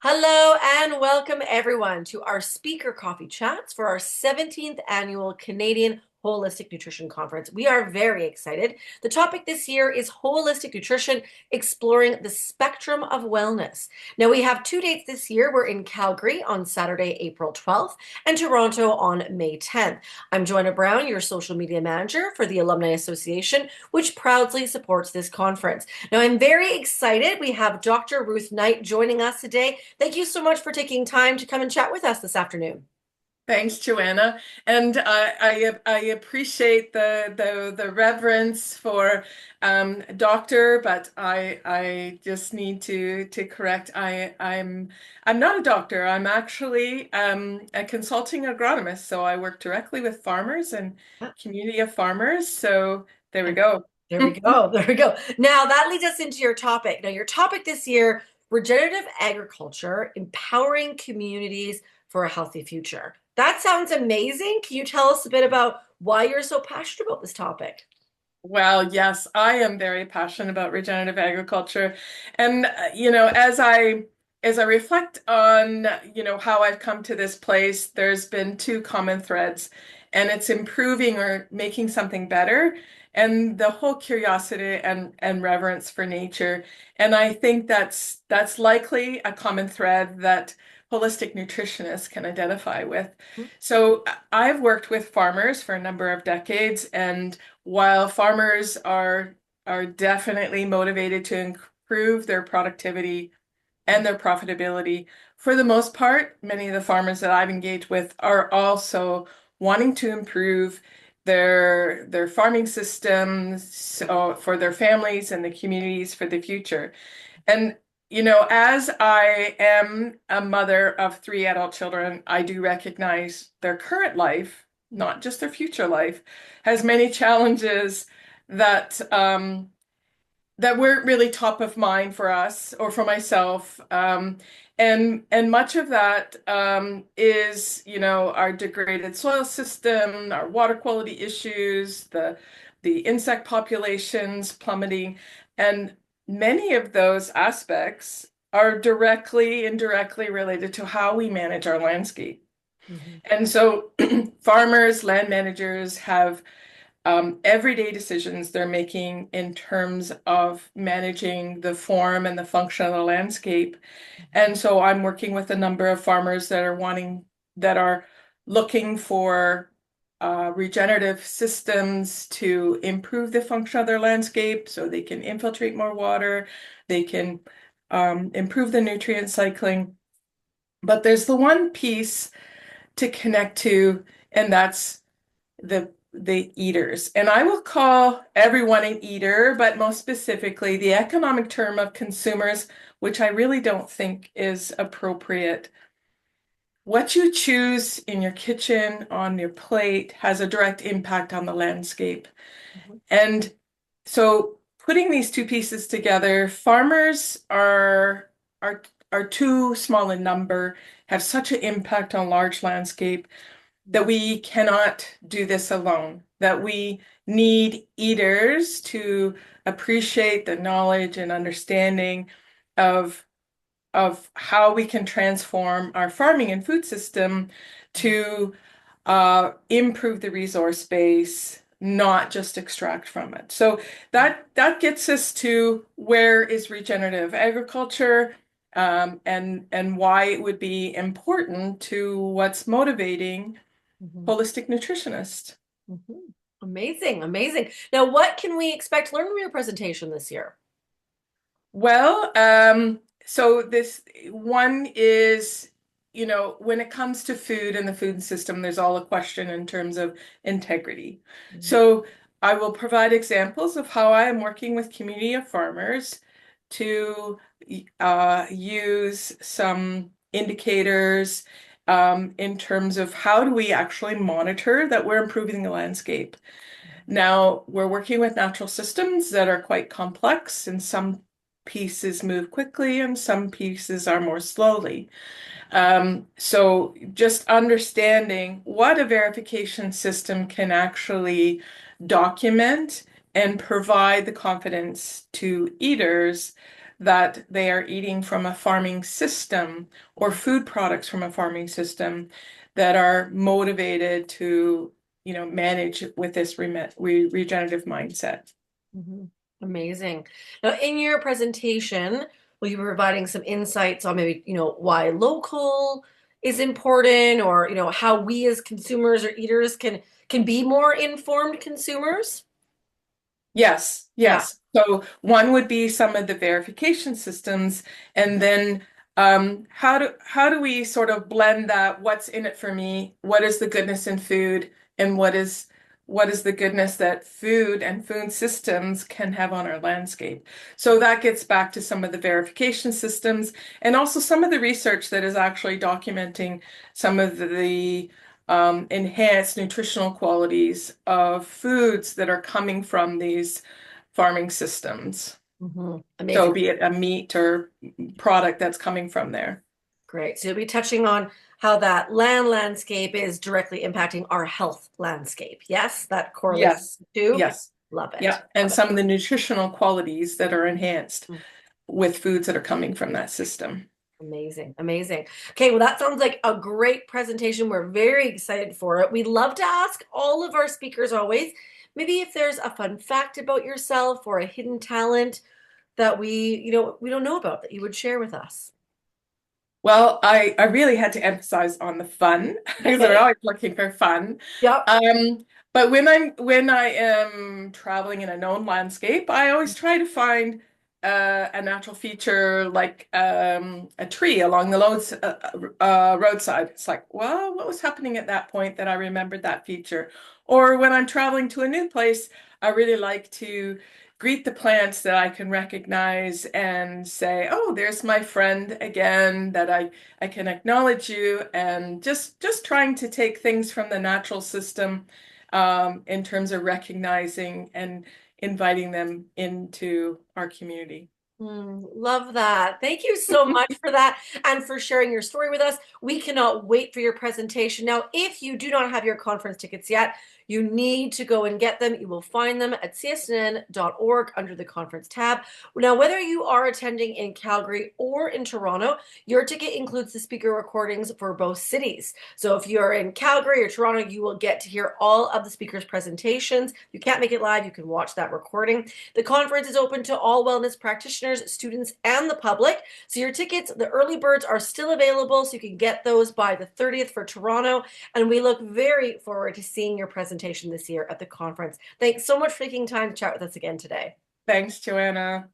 Hello and welcome everyone to our speaker coffee chats for our 17th annual Canadian Holistic Nutrition Conference. We are very excited. The topic this year is holistic nutrition, exploring the spectrum of wellness. Now we have two dates this year. We're in Calgary on Saturday, April 12th, and Toronto on May 10th. I'm Joanna Brown, your social media manager for the Alumni Association, which proudly supports this conference. Now I'm very excited. We have Dr. Ruth Knight joining us today. Thank you so much for taking time to come and chat with us this afternoon. Thanks, Joanna. And I appreciate the reverence for doctor, but I just need to correct. I'm not a doctor. I'm actually a consulting agronomist. So I work directly with farmers and community of farmers. So there we go. There we go. There we go. Now that leads us into your topic. Now, your topic this year, regenerative agriculture, empowering communities for a healthy future. That sounds amazing. Can you tell us a bit about why you're so passionate about this topic? Well, yes, I am very passionate about regenerative agriculture. And as I reflect on, how I've come to this place, there's been two common threads, and it's improving or making something better, and the whole curiosity and reverence for nature. And I think that's likely a common thread that holistic nutritionists can identify with. So I've worked with farmers for a number of decades, and while farmers are definitely motivated to improve their productivity and their profitability, for the most part, many of the farmers that I've engaged with are also wanting to improve their farming systems so for their families and the communities for the future. And as I am a mother of three adult children, I do recognize their current life, not just their future life, has many challenges that that weren't really top of mind for us or for myself. And much of that is, our degraded soil system, our water quality issues, the insect populations plummeting, and many of those aspects are directly, indirectly related to how we manage our landscape. Mhm. And so farmers, land managers have everyday decisions they're making in terms of managing the form and the function of the landscape. And so I'm working with a number of farmers that are looking for regenerative systems to improve the function of their landscape so they can infiltrate more water, they can improve the nutrient cycling. But there's the one piece to connect to, and that's the eaters. And I will call everyone an eater, but most specifically the economic term of consumers, which I really don't think is appropriate. What you choose in your kitchen, on your plate, has a direct impact on the landscape. Mhm. And so putting these two pieces together, farmers are are too small in number, have such an impact on large landscape that we cannot do this alone, that we need eaters to appreciate the knowledge and understanding of how we can transform our farming and food system to improve the resource base, not just extract from it. So that gets us to where is regenerative agriculture, and why it would be important to what's motivating Mhm. holistic nutritionist. Mhm. Amazing, amazing. Now, what can we expect to learn from your presentation this year? Well, so this one is, when it comes to food and the food system, there's all a question in terms of integrity. Mhm. So I will provide examples of how I am working with community of farmers to use some indicators in terms of how do we actually monitor that we're improving the landscape. Now, we're working with natural systems that are quite complex, and some pieces move quickly and some pieces are more slowly. So just understanding what a verification system can actually document and provide the confidence to eaters that they are eating from a farming system or food products from a farming system that are motivated to, manage with this regenerative mindset. Mhm. Amazing. Now, in your presentation, will you be providing some insights on maybe, why local is important or, how we as consumers or eaters can be more informed consumers? Yes, Yeah. yes. So one would be some of the verification systems, and then how do we sort of blend that? What's in it for me? What is the goodness in food, and what is the goodness that food and food systems can have on our landscape? So that gets back to some of the verification systems, and also some of the research that is actually documenting some of the enhanced nutritional qualities of foods that are coming from these farming systems. So Amazing. be it a meat or product that's coming from there. Great. So you'll be touching on how that land landscape is directly impacting our health landscape. Yes, that correlates Yes, too. yes. Love it. Yeah, and Love it. some of the nutritional qualities that are enhanced with foods that are coming from that system. Amazing, amazing. Okay, well, that sounds like a great presentation. We're very excited for it. We'd love to ask all of our speakers always, maybe if there's a fun fact about yourself or a hidden talent that we don't know about that you would share with us. Well, I really had to emphasize on the fun because we're Okay. always looking for fun. Yep. But when I am traveling in a known landscape, I always try to find a natural feature like a tree along the roadside. It's like, well, what was happening at that point that I remembered that feature? Or when I'm traveling to a new place, I really like to greet the plants that I can recognize and say, "Oh, there's my friend again," that I can acknowledge you, and just trying to take things from the natural system in terms of recognizing and inviting them into our community. Love that. Thank you so much for that and for sharing your story with us. We cannot wait for your presentation. Now, if you do not have your conference tickets yet, you need to go and get them. You will find them at csnn.org under the conference tab. Now, whether you are attending in Calgary or in Toronto, your ticket includes the speaker recordings for both cities. So if you're in Calgary or Toronto, you will get to hear all of the speakers' presentations. If you can't make it live, you can watch that recording. The conference is open to all wellness practitioners, students, and the public. So your tickets, the early birds are still available, so you can get those by the 30th for Toronto. And we look very forward to seeing your presentation this year at the conference. Thanks so much for taking time to chat with us again today. Thanks, Joanna.